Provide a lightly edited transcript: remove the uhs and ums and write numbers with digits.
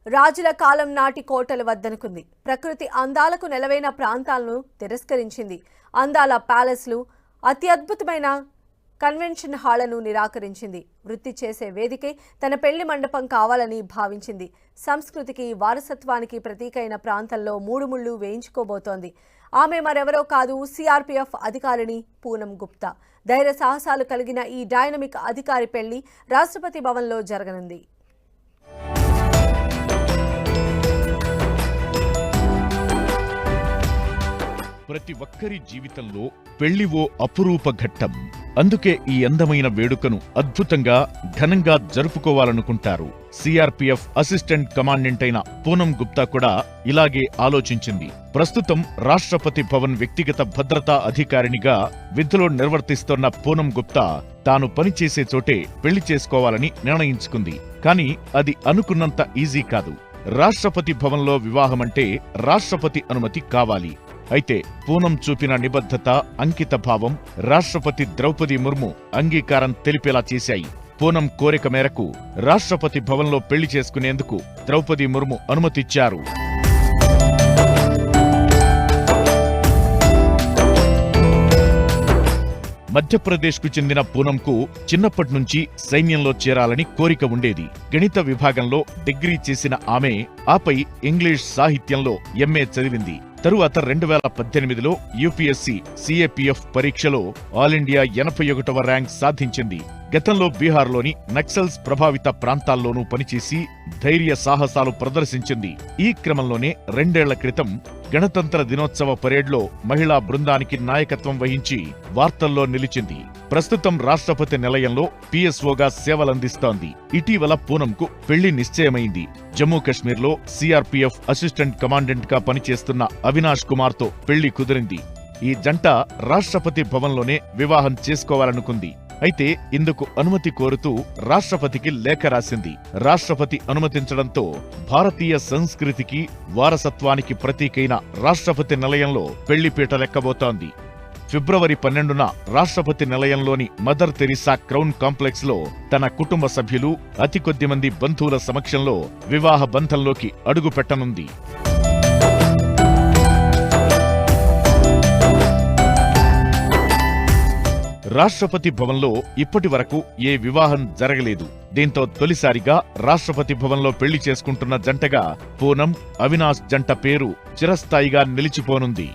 రాజుల కాలం నాటి కోటలు వద్దనుకుంది. ప్రకృతి అందాలకు నెలవైన ప్రాంతాలను తిరస్కరించింది. అందాల ప్యాలెస్లు, అత్యద్భుతమైన కన్వెన్షన్ హాళ్లను నిరాకరించింది. వృత్తి చేసే వేదికే తన పెళ్లి మండపం కావాలని భావించింది. సంస్కృతికి, వారసత్వానికి ప్రతీకైన ప్రాంతంలో మూడు ముళ్ళు వేయించుకోబోతోంది. ఆమె మరెవరో కాదు, సిఆర్పీఎఫ్ అధికారిని పూనం గుప్తా. ధైర్య సాహసాలు కలిగిన ఈ డైనమిక్ అధికారి పెళ్లి రాష్ట్రపతి భవన్లో జరగనుంది. ప్రతి ఒక్కరి జీవితంలో పెళ్లి ఓ అపురూప ఘట్టం. అందుకే ఈ అందమైన వేడుకను అద్భుతంగా, ఘనంగా జరుపుకోవాలనుకుంటారు. సిఆర్పీఎఫ్ అసిస్టెంట్ కమాండెంట్ అయిన పూనం గుప్తా కూడా ఇలాగే ఆలోచించింది. ప్రస్తుతం రాష్ట్రపతి భవన్ వ్యక్తిగత భద్రతా అధికారినిగా విధులు నిర్వర్తిస్తున్న పూనం గుప్తా తాను పనిచేసే చోటే పెళ్లి చేసుకోవాలని నిర్ణయించుకుంది. కానీ అది అనుకున్నంత ఈజీ కాదు. రాష్ట్రపతి భవన్లో వివాహమంటే రాష్ట్రపతి అనుమతి కావాలి. అయితే పూనం చూపిన నిబద్ధత, అంకిత భావం రాష్ట్రపతి ద్రౌపది ముర్ము అంగీకారం తెలిపేలా చేశాయి. పూనం కోరిక మేరకు రాష్ట్రపతి భవన్లో పెళ్లి చేసుకునేందుకు ద్రౌపది ముర్ము అనుమతిచ్చారు. మధ్యప్రదేశ్కు చెందిన పూనంకు చిన్నప్పటి నుంచి సైన్యంలో చేరాలని కోరిక ఉండేది. గణిత విభాగంలో డిగ్రీ చేసిన ఆమె ఆపై ఇంగ్లీష్ సాహిత్యంలో ఎంఏ చదివింది. తరువాత 2018లో యూపీఎస్సీ సిఏపీఎఫ్ పరీక్షలో ఆల్ ఇండియా 81వ ర్యాంక్ సాధించింది. గతంలో బీహార్లోని నక్సల్స్ ప్రభావిత ప్రాంతాల్లోనూ పనిచేసి ధైర్య సాహసాలు ప్రదర్శించింది. ఈ క్రమంలోనే 2 ఏళ్ల క్రితం గణతంత్ర దినోత్సవ పరేడ్లో మహిళా బృందానికి నాయకత్వం వహించి వార్తల్లో నిలిచింది. ప్రస్తుతం రాష్ట్రపతి నిలయంలో పీఎస్ఓగా సేవలందిస్తోంది. ఇటీవల పూనంకు పెళ్లి నిశ్చయమైంది. జమ్మూ కశ్మీర్లో సిఆర్పీఎఫ్ అసిస్టెంట్ కమాండెంట్ గా పనిచేస్తున్న అవినాష్ కుమార్ తో పెళ్లి కుదిరింది. ఈ జంట రాష్ట్రపతి భవన్లోనే వివాహం చేసుకోవాలనుకుంది. అయితే ఇందుకు అనుమతి కోరుతూ రాష్ట్రపతికి లేఖ రాసింది. రాష్ట్రపతి అనుమతించడంతో భారతీయ సంస్కృతికి, వారసత్వానికి ప్రతీకైన రాష్ట్రపతి నిలయంలో పెళ్లిపీట లెక్కబోతోంది. ఫిబ్రవరి 12న రాష్ట్రపతి నిలయంలోని మదర్ తెరిసా క్రౌన్ కాంప్లెక్స్ లో తన కుటుంబ సభ్యులు, అతి కొద్ది మంది బంధువుల సమక్షంలో వివాహ బంధంలోకి అడుగు పెట్టనుంది. రాష్ట్రపతి భవన్లో ఇప్పటి వరకు ఏ వివాహం జరగలేదు. దీంతో తొలిసారిగా రాష్ట్రపతి భవన్లో పెళ్లి చేసుకుంటున్న జంటగా పూనం, అవినాష్ జంట పేరు చిరస్థాయిగా నిలిచిపోనుంది.